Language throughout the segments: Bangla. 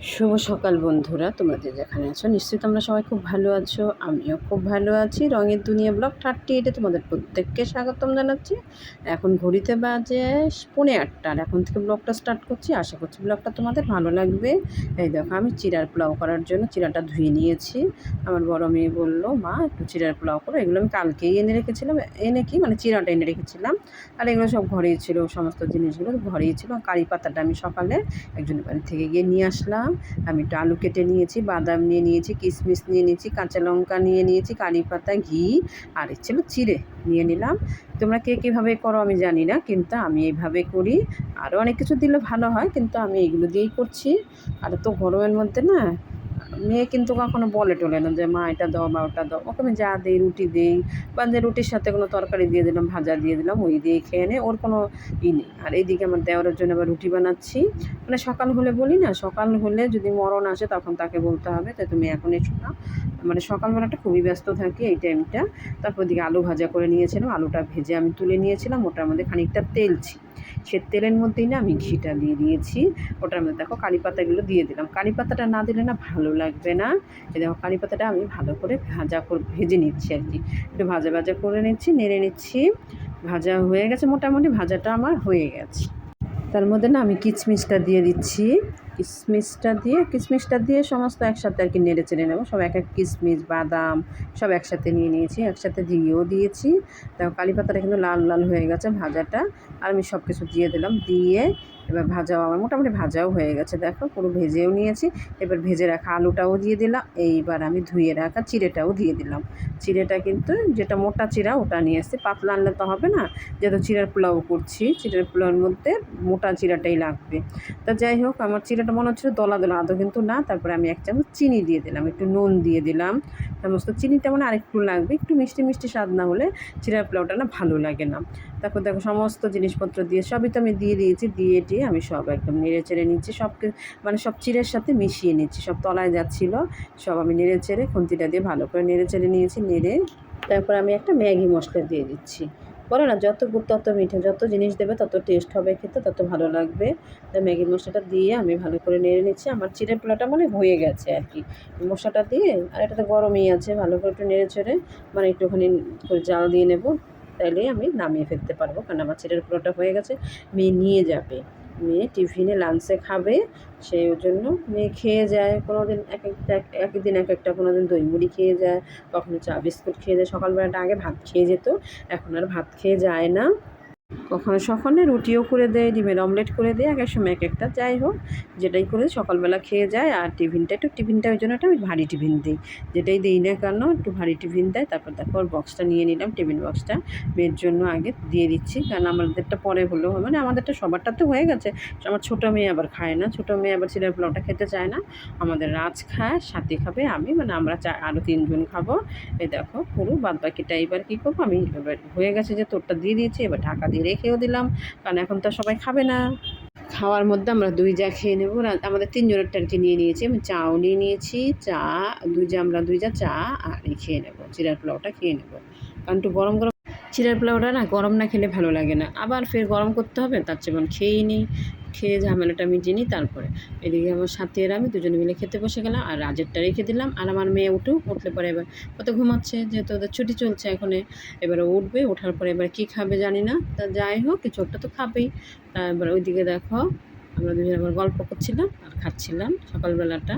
শুভ সকাল বন্ধুরা, তোমরা যে যেখানে আছো নিশ্চয়ই তোমরা সবাই খুব ভালো আছো। আমিও খুব ভালো আছি। রঙের দুনিয়া ব্লগ 38 তোমাদের প্রত্যেককে স্বাগতম জানাচ্ছি। এখন ঘড়িতে বাজে 7:45 আর এখন থেকে ব্লগটা স্টার্ট করছি। আশা করছি ব্লগটা তোমাদের ভালো লাগবে। এই দেখো, আমি চিড়ার পোলাও করার জন্য চিড়াটা ধুয়ে নিয়েছি। আমার বড় মেয়ে বললো, মা একটু চিড়ার পোলাও করো। এগুলো আমি কালকেই এনে রেখেছিলাম, মানে চিড়াটা এনে রেখেছিলাম। আর এগুলো সব ঘরেই ছিল, সমস্ত জিনিসগুলো ঘরেই ছিল। কারি পাতাটা আমি সকালে একজনের বাড়ি থেকে গিয়ে নিয়ে আসলাম। আমি একটু আলু কেটে নিয়েছি, বাদাম নিয়ে নিয়েছি, কিশমিশ নিয়ে নিয়েছি, কাঁচা লঙ্কা নিয়ে নিয়েছি, কারি পাতা, ঘি আর ছিল চিড়ে নিয়ে নিলাম। তোমরা কে কীভাবে করো আমি জানি না, কিন্তু আমি এইভাবে করি। আরও অনেক কিছু দিলে ভালো হয়, কিন্তু আমি এইগুলো দিয়েই করছি। আর তো গরমের মধ্যে না, মেয়ে কিন্তু কখনো বলে টলে না যে মা এটা দাও বা ওটা দাও। ওকে আমি যা দিই, রুটি দিই বা যে রুটির সাথে কোনো তরকারি দিয়ে দিলাম, ভাজা দিয়ে দিলাম, ওই দিয়ে খেয়ে নেয়, ওর কোনো নেই। আর এইদিকে আমার দেওরের জন্য আবার রুটি বানাচ্ছি। মানে সকাল হলে বলি না, সকাল হলে যদি মরণ আসে তখন তাকে বলতে হবে তাই তুমি এখন এসো না। মানে সকালবেলাটা খুবই ব্যস্ত থাকি এই টাইমটা। তারপর দিকে আলু ভাজা করে নিয়েছিলাম, আলুটা ভেজে আমি তুলে নিয়েছিলাম। ওটার মধ্যে খানিকটা তেল ছিল, সে তেলের মধ্যেই না আমি ঘিটা দিয়ে দিয়েছি। ওটার মধ্যে দেখো কারি পাতাগুলো দিয়ে দিলাম। কারি পাতাটা না দিলে না ভালো লাগবে না। এই দেখো কারি পাতাটা আমি ভালো করে ভেজে নিচ্ছি আর কি, একটু ভাজা ভাজা করে নিচ্ছি, নেড়ে নিচ্ছি। ভাজা হয়ে গেছে, মোটামুটি ভাজাটা আমার হয়ে গেছে। তার মধ্যে না আমি কিশমিশটা দিয়ে দিচ্ছি। কিশমিশটা দিয়ে সমস্ত একসাথে আর কি নেড়ে চেড়ে নেবো। সব এক এক কিশমিশ, বাদাম সব একসাথে নিয়ে নিয়েছি, একসাথে দিয়েও দিয়েছি। দেখো কারি পাতাটা কিন্তু লাল লাল হয়ে গেছে ভাজাটা। আর আমি সব কিছু দিয়ে দিলাম, দিয়ে এবার ভাজাও আমার মোটামুটি ভাজাও হয়ে গেছে। দেখো পুরো ভেজেও নিয়েছি। এবার ভেজে রাখা আলুটাও দিয়ে দিলাম। এইবার আমি ধুয়ে রাখা চিড়েটাও দিয়ে দিলাম। চিড়েটা কিন্তু যেটা মোটা চিড়া ওটা নিয়ে এসেছি, পাতলা আনলে তো হবে না, যেহেতু চিড়ার পোলাও করছি। চিড়ের পোলাওর মধ্যে মোটা চিড়াটাই লাগবে। তা যাই হোক, আমার চিড়াটা মনে হচ্ছিলো দলা দলা, আদৌ কিন্তু না। তারপরে আমি 1 চামচ চিনি দিয়ে দিলাম, একটু নুন দিয়ে দিলাম। সমস্ত চিনিটা মানে আরেকটু লাগবে, একটু মিষ্টি মিষ্টি স্বাদ না হলে চিড়ার পোলাওটা না ভালো লাগে না। তারপর দেখো সমস্ত জিনিসপত্র দিয়ে সবই তো আমি দিয়ে দিয়েছি। দিয়ে আমি সব একদম নেড়ে চেড়ে নিচ্ছি, মানে সব চিড়ের সাথে মিশিয়ে নিচ্ছি। সব তলায় যাচ্ছিলো, সব আমি নেড়ে চেড়ে খুন্তিটা দিয়ে ভালো করে নেড়ে চেড়ে নিয়েছি। তারপর আমি একটা ম্যাগি মশলা দিয়ে দিচ্ছি। বলে না, যত গুড় তত মিঠে, যত জিনিস দেবে তত টেস্ট হবে, খেতে তত ভালো লাগবে। তাই ম্যাগি মশলাটা দিয়ে আমি ভালো করে নেড়ে নিচ্ছি। আমার চিড়ের পোলাওটা মানে হয়ে গেছে আর কি মশলাটা দিয়ে। আর এটা তো গরমই আছে, ভালো করে একটু নেড়ে চেড়ে মানে একটুখানি করে জাল দিয়ে নেব, তাইলে আমি নামিয়ে ফেলতে পারবো। কারণ আমার চিড়ের পোলাওটা হয়ে গেছে, মেয়ে নিয়ে যাবে, মেয়ে টিফিনে লাঞ্চে খাবে। সেই জন্য মেয়ে খেয়ে যায় কোনো দিন এক দিন এক একটা, কোনো দিন দই মুড়ি খেয়ে যায়, কখনো চা বিস্কুট খেয়ে যায়। সকালবেলাটা আগে ভাত খেয়ে যেত, এখন আর ভাত খেয়ে যায় না। কখনো সকালে রুটিও করে দেয়, ডিমের অমলেট করে দেয়, এক এক সময় এক একটা। যাই হোক, যেটাই করে সকালবেলা খেয়ে যায়। আর টিফিনটা ওই জন্য একটা আমি ভারী টিফিন দিই, যেটাই দিই না কেন একটু ভারী টিফিন দেয়। তারপর বক্সটা নিয়ে নিলাম, টিফিন বক্সটা মেয়ের জন্য আগে দিয়ে দিচ্ছি, কারণ আমাদেরটা পরে হলেও হবে, মানে আমাদেরটা সবারটা তো হয়ে গেছে। আমার ছোটো মেয়ে আবার খায় না, ছোটো মেয়ে আবার চিড়ের পোলাওটা খেতে চায় না। আমাদের রাজ খায়, সাথে খাবে আমি, মানে আমরা আরও 3 জন খাবো। এই দেখো পুরো বাদবাকিটা এবার কী করবো, আমি এবার হয়ে গেছে যে তোরটা দিয়ে দিয়েছি, এবার ঢাকা দিয়ে রেখেও দিলাম, কারণ এখন তো সবাই খাবে না। খাওয়ার মধ্যে আমরা 2 যা খেয়ে নেবো। আমাদের 3 জনেরটা আর কি নিয়ে নিয়েছি। আমি চাও নিয়ে নিয়েছি, চা 2 যা চা আর খেয়ে নেবো, চিড়ার পোলাওটা খেয়ে নেবো। কারণ একটু গরম গরম চিড়ের পোলাওটা না গরম না খেলে ভালো লাগে না, আবার ফের গরম করতে হবে, তার চেয়ে খেয়েই নিই, খেয়ে ঝামেলাটা মিটিয়ে নিই। তারপরে এদিকে আমার সাথে আমি দুজনে মিলে খেতে বসে গেলাম, আর রাজেরটা রেখে দিলাম। আর আমার মেয়ে উঠলে পরে এবার কত ঘুমাচ্ছে, যেহেতু ওদের ছুটি চলছে এখনে, এবারে উঠবে, ওঠার পরে এবার কী খাবে জানি না। তা যাই হোক, কিছু একটা তো খাবেই। তা এবার ওইদিকে দেখো আমরা দুজনে আবার গল্প করছিলাম আর খাচ্ছিলাম সকালবেলাটা।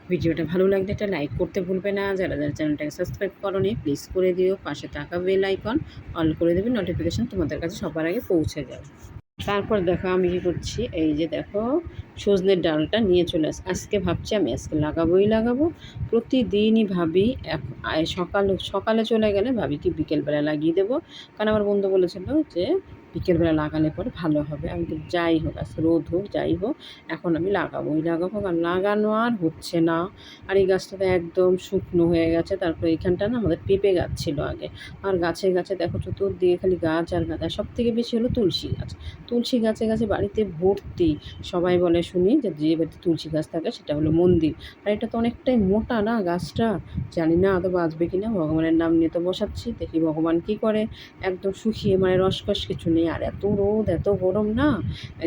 ভিডিওটা ভালো লাগলে একটা লাইক করতে ভুলবে না। যারা চ্যানেলটাকে সাবস্ক্রাইব করোনি প্লিজ করে দিও, পাশে থাকা বেল আইকন অল করে দেবে, নোটিফিকেশন তোমাদের কাছে সবার আগে পৌঁছে যাবে। তারপর দেখো আমি কী করছি, এই যে দেখো সজনের ডালটা নিয়ে চলে আজকে ভাবছি আমি আজকে লাগাবো। প্রতিদিনই ভাবি সকালে চলে গেলে ভাবি কি বিকেলবেলা লাগিয়ে দেবো, কারণ আমার বন্ধু বলেছিল যে বিকেলবেলা লাগালে পরে ভালো হবে। আমি তো যাই হোক, আজকে রোদ হোক যাই হোক, এখন আমি লাগাবো, কারণ লাগানো আর হচ্ছে না। আর এই গাছটা তো একদম শুকনো হয়ে গেছে। তারপরে এইখানটা না আমাদের পেঁপে গাছ ছিল আগে, আর গাছে দেখো চতুর্দিকে খালি গাছ আর গাছ। আর সবথেকে বেশি হলো তুলসী গাছে গাছে বাড়িতে ভর্তি। সবাই বলে শুনি যে যে বাড়িতে তুলসী গাছ থাকে সেটা হলো মন্দির। আর এটা তো অনেকটাই মোটা না গাছটা, জানি না আদৌ বাঁচবে কি না। ভগবানের নাম নিয়ে তো বসাচ্ছি, দেখি ভগবান কী করে। একদম শুকিয়ে মানে রসকস কিছু নেই, আর এত রোদ এত গরম না,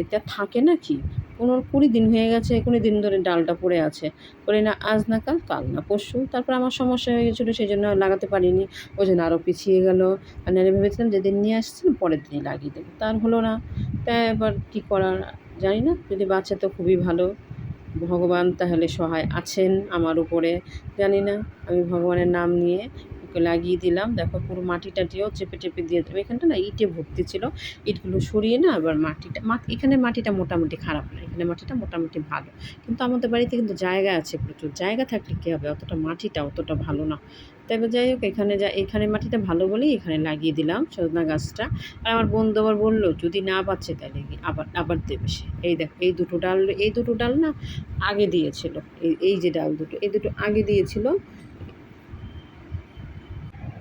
এটা থাকে নাকি। 15-20 দিন হয়ে গেছে, 20 দিন ধরে ডালটা পড়ে আছে, করি না আজ না কাল, কাল না পরশু। তারপর আমার সমস্যা হয়ে গেছিলো, সেই জন্য লাগাতে পারিনি, ওই জন্য আরও পিছিয়ে গেল। আর নাহলে ভেবেছিলাম যেদিন নিয়ে আসছিলাম পরের দিনই লাগিয়ে দেবো, তার হলো না। তাই এবার কী করার জানি না, যদি বাঁচে তো খুবই ভালো। ভগবান তাহলে সহায় আছেন আমার উপরে, জানি না। আমি ভগবানের নাম নিয়ে ওকে লাগিয়ে দিলাম। দেখো পুরো মাটি টাটিও চেপে চেপে দিয়ে দেবো। এখানটা না ইটে ভর্তি ছিল, ইটগুলো সরিয়ে না আবার মাটিটা এখানে মাটিটা মোটামুটি খারাপ না, এখানে মাটিটা মোটামুটি ভালো। কিন্তু আমাদের বাড়িতে কিন্তু জায়গা আছে প্রচুর, জায়গা থাকলে কী হবে, অতটা মাটিটা অতটা ভালো না। তবে যাই হোক, এখানে মাটিটা ভালো বলেই এখানে লাগিয়ে দিলাম সজনা গাছটা। আর আমার বন্ধু আবার বললো যদি না বাঁচে তাহলে আবার আবার দেবে সে। এই দেখো এই দুটো ডাল না আগে দিয়েছিল, এই যে ডাল দুটো, এই দুটো আগে দিয়েছিল।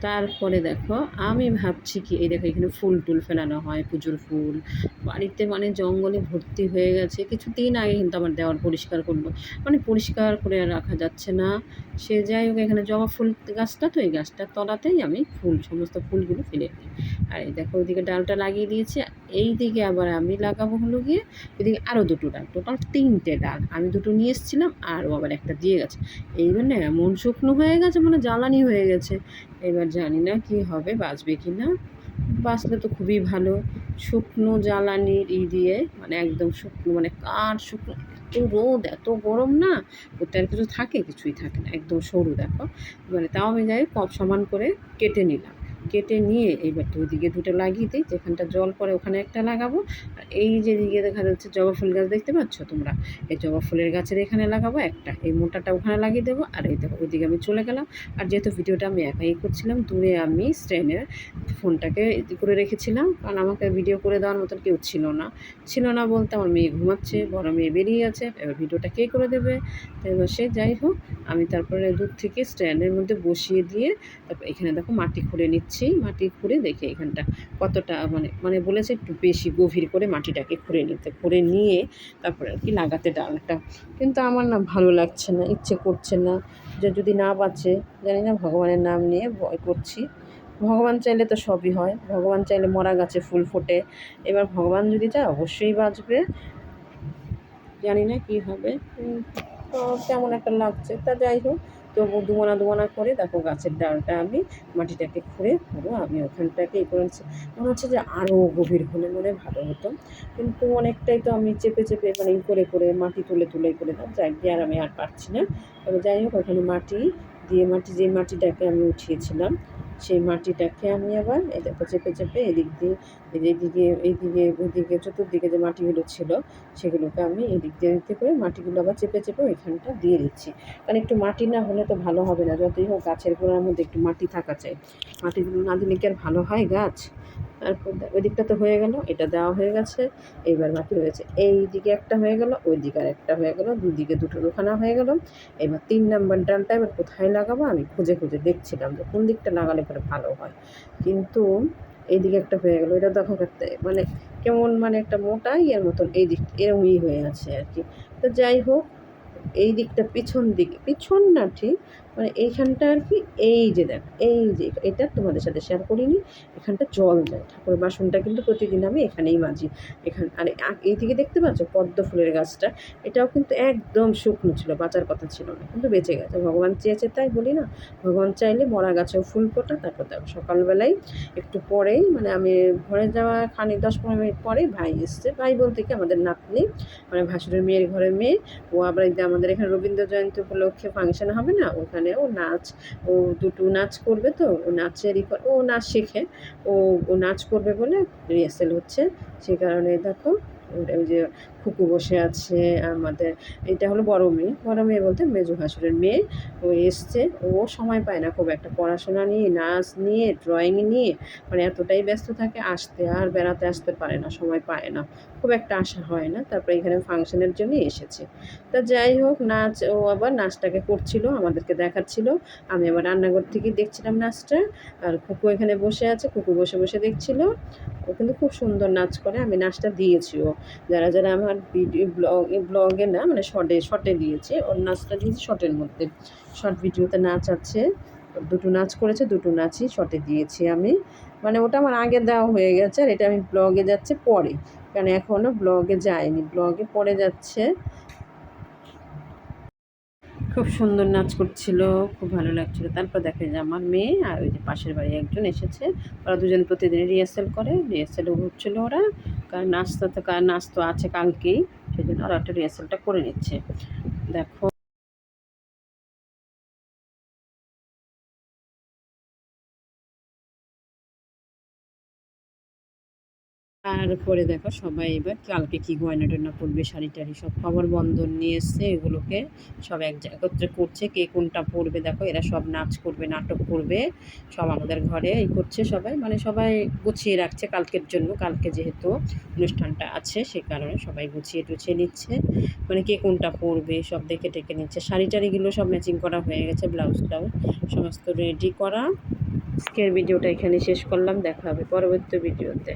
তারপরে দেখো আমি ভাবছি কি, এই দেখো এখানে ফুল টুল ফেলানো হয়, পুজোর ফুল বাড়িতে মানে জঙ্গলে ভর্তি হয়ে গেছে। কিছুদিন আগে কিন্তু আমার দেওয়ার পরিষ্কার করলো, মানে পরিষ্কার করে আর রাখা যাচ্ছে না। সে যাই হোক, এখানে জবা ফুল গাছটা, তো এই গাছটার তলাতেই আমি সমস্ত ফুলগুলো ফেলে দিই। আর এই দেখো ওইদিকে ডালটা লাগিয়ে দিয়েছি, এই দিকে আবার আমি লাগাবো হলো গিয়ে ওইদিকে আরও দুটো ডাল, টোটাল 3টে ডাল। আমি দুটো নিয়ে এসেছিলাম আর ও আবার একটা দিয়ে গেছে। এইবার না এমন শুকনো হয়ে গেছে, মানে জ্বালানি হয়ে গেছে। এবার জানি না কি হবে, বাঁচবে কি না। বাঁচলে তো খুবই ভালো। শুকনো জ্বালানির দিয়ে মানে একদম শুকনো, মানে কাঠ শুকনো, এত রোদ এত গরম না, ওতে আর কিছু থাকে, কিছুই থাকে না, একদম সরু দেখো। মানে তাও আমি যাই কপ সমান করে কেটে নিলাম, কেটে নিয়ে এইবার তো ওইদিকে দুটো লাগিয়ে দিই, যেখানটা জল পড়ে ওখানে একটা লাগাবো। আর এই যে দিকে দেখা যাচ্ছে জবা ফুল গাছ দেখতে পাচ্ছ তোমরা, এই জবা ফুলের গাছের এখানে লাগাবো একটা, এই মোটাটা ওখানে লাগিয়ে দেবো। আর এই দেখো ওইদিকে আমি চলে গেলাম। আর যেহেতু ভিডিওটা আমি একাই করছিলাম, দূরে আমি স্ট্যান্ডের ফোনটাকে করে রেখেছিলাম, কারণ আমাকে ভিডিও করে দেওয়ার মতন কেউ ছিল না বলতে আমার মেয়ে ঘুমাচ্ছে, বড় মেয়ে বেরিয়ে আছে, এবার ভিডিওটা কে করে দেবে। তো এবার সে যাই হোক, আমি তারপরে দূর থেকে স্ট্যান্ডের মধ্যে বসিয়ে দিয়ে তারপর এখানে দেখো মাটি খুঁড়ে নিচ্ছি। মাটি খুঁড়ে দেখে এখানটা কতটা মানে বলেছে একটু বেশি গভীর করে মাটিটাকে খুঁড়ে নিয়ে তারপরে আর কি লাগাতে ডালটা। কিন্তু আমার না ভালো লাগছে না, ইচ্ছে করছে না, যে যদি না বাঁচে জানি না। ভগবানের নাম নিয়ে ভয় করছি। ভগবান চাইলে তো সবই হয়, ভগবান চাইলে মরা গাছে ফুল ফোটে। এবার ভগবান যদি চায় অবশ্যই বাঁচবে, জানি না কী হবে। তো কেমন একটা লাগছে, তা যাই হোক। তবু দুমোনা করে দেখো গাছের ডালটা আমি মাটিটাকে খুঁড়ে পুরো আমি ওখানটাকে করে নিচ্ছি। মনে হচ্ছে যে আরও গভীর হলে মনে ভালো হতো, কিন্তু অনেকটাই তো আমি চেপে মানে করে মাটি তুলে করে দাম, যাই দিয়ে আর আমি আর পারছি না। তবে যাই হোক, ওখানে মাটি দিয়ে যে মাটিটাকে আমি উঠিয়েছিলাম, সেই মাটিটাকে আমি আবার এই দেখো চেপে এদিক দিয়ে এইদিকে ওইদিকে চতুর্দিকে যে মাটিগুলো ছিল সেগুলোকে আমি এদিক দিয়ে করে মাটিগুলো আবার চেপে ওইখানটা দিয়ে দিচ্ছি। কারণ একটু মাটি না হলে তো ভালো হবে না, যতই হোক গাছের গোড়ার মধ্যে একটু মাটি থাকা চাই। মাটিগুলো না দিলে কি আর ভালো হয় গাছ। তারপর ওই দিকটা তো হয়ে গেল, এটা দেওয়া হয়ে গেছে। এইবার বাকি রয়েছে এই দিকে একটা হয়ে গেল, ওই দিকে আর একটা হয়ে গেল, দুদিকে দুটো দোকানা হয়ে গেল। এবার 3 নাম্বার ডালটা এবার কোথায় লাগাবো আমি খুঁজে দেখছিলাম যে কোন দিকটা লাগালে পরে ভালো হয়। কিন্তু এইদিকে একটা হয়ে গেল, এটা দেখো মানে কেমন মানে একটা মোটা ইয়ের মতন এই দিক এরমই হয়ে আছে আর কি। তো যাই হোক, এই দিকটা পিছন না ঠিক, মানে এইখানটা আর কি। এই যে দেখো, এই যে এটা তোমাদের সাথে শেয়ার করিনি, এখানটা জল দেয়, ঠাকুরের বাসনটা কিন্তু প্রতিদিন আমি এখানেই মাজি। আর এইদিকে দেখতে পাচ্ছ পদ্ম ফুলের গাছটা, এটাও কিন্তু একদম শুকনো ছিল, বাঁচার কথা ছিল না, কিন্তু বেঁচে গেছে। ভগবান চেয়েছে তাই, বলি না, ভগবান চাইলে মরা গাছেও ফুল ফোটা। তারপর দেখো সকালবেলায় একটু পরেই, মানে আমি ঘরে যাওয়া 10-15 মিনিট পরেই ভাই এসছে। ভাই বলতে কি আমাদের নাতনি, মানে ভাসুরের মেয়ের ঘরের মেয়ে। ও আবার আমাদের এখানে রবীন্দ্র জয়ন্তী উপলক্ষে ফাংশন হবে না, ওখানে ও দুটো নাচ করবে, তো ও নাচেরই ও নাচ শেখে, ও নাচ করবে বলে রিহার্সেল হচ্ছে। সেই কারণে দেখো ওই যে খুকু বসে আছে আমাদের, এটা হলো বড় মেয়ে বলতে মেজো ভাসুরের মেয়ে। ও এসছে, ও সময় পায় না খুব একটা পড়াশোনা নিয়ে, নাচ নিয়ে, ড্রয়িং নিয়ে, মানে এতটাই ব্যস্ত থাকে, বেড়াতে আসতে পারে না, সময় পায় না, খুব একটা আসা হয় না। তারপরে এখানে ফাংশনের জন্য এসেছে। তা যাই হোক, ও আবার নাচটাকে করছিল, আমাদেরকে দেখাচ্ছিল। আমি আবার রান্নাঘর থেকে দেখছিলাম নাচটা। আর খুকু এখানে বসে আছে, খুকু বসে দেখছিল। ও কিন্তু খুব সুন্দর নাচ করে, আমি নাচটা দিয়েছি। ও যারা যারা আমার ভিডিও ব্লগে না মানে শর্টে দিয়েছে, ওর নাচটা দিয়েছি শর্টের মধ্যে, শর্ট ভিডিওতে নাচ আছে, দুটো নাচ করেছে, দুটো নাচই শর্টে দিয়েছি আমি। মানে ওটা আমার আগে দেওয়া হয়ে গেছে, আর এটা আমি ব্লগে যাচ্ছে পরে, কারণ এখনও ব্লগে যায়নি, ব্লগে পরে যাচ্ছে। খুব সুন্দর নাচ করছিল, খুব ভালো লাগছিল। তারপর দেখে যে আমার মেয়ে আর ওই যে পাশের বাড়ি একজন এসেছে, ওরা দুজন প্রতিদিন রিহার্সাল করে, রিহার্সালে ঘুরছিল ওরা, কারণ নাচ তো আছে কালকেই, সেই জন্য ওরা একটা রিহার্সালটা করে নিচ্ছে। দেখো তারপরে দেখো সবাই এবার কালকে কি গয়না টয়না পরবে, শাড়ি টাড়ি সব খবর বন্ধন নিয়ে এসছে, এগুলোকে সব একত্রে করছে, কে কোনটা পরবে। দেখো এরা সব নাচ করবে, নাটক করবে, সব আমাদের ঘরে এই করছে সবাই, মানে সবাই গুছিয়ে রাখছে কালকের জন্য, কালকে যেহেতু অনুষ্ঠানটা আছে সে কারণে সবাই গুছিয়ে টুছিয়ে নিচ্ছে, মানে কে কোনটা পরবে সব দেখে টেকে নিচ্ছে। শাড়ি টাড়িগুলো সব ম্যাচিং করা হয়ে গেছে, ব্লাউজ টাউজ সমস্ত রেডি করা। আজকের ভিডিওটা এখানে শেষ করলাম, দেখা হবে পরবর্তী ভিডিওতে।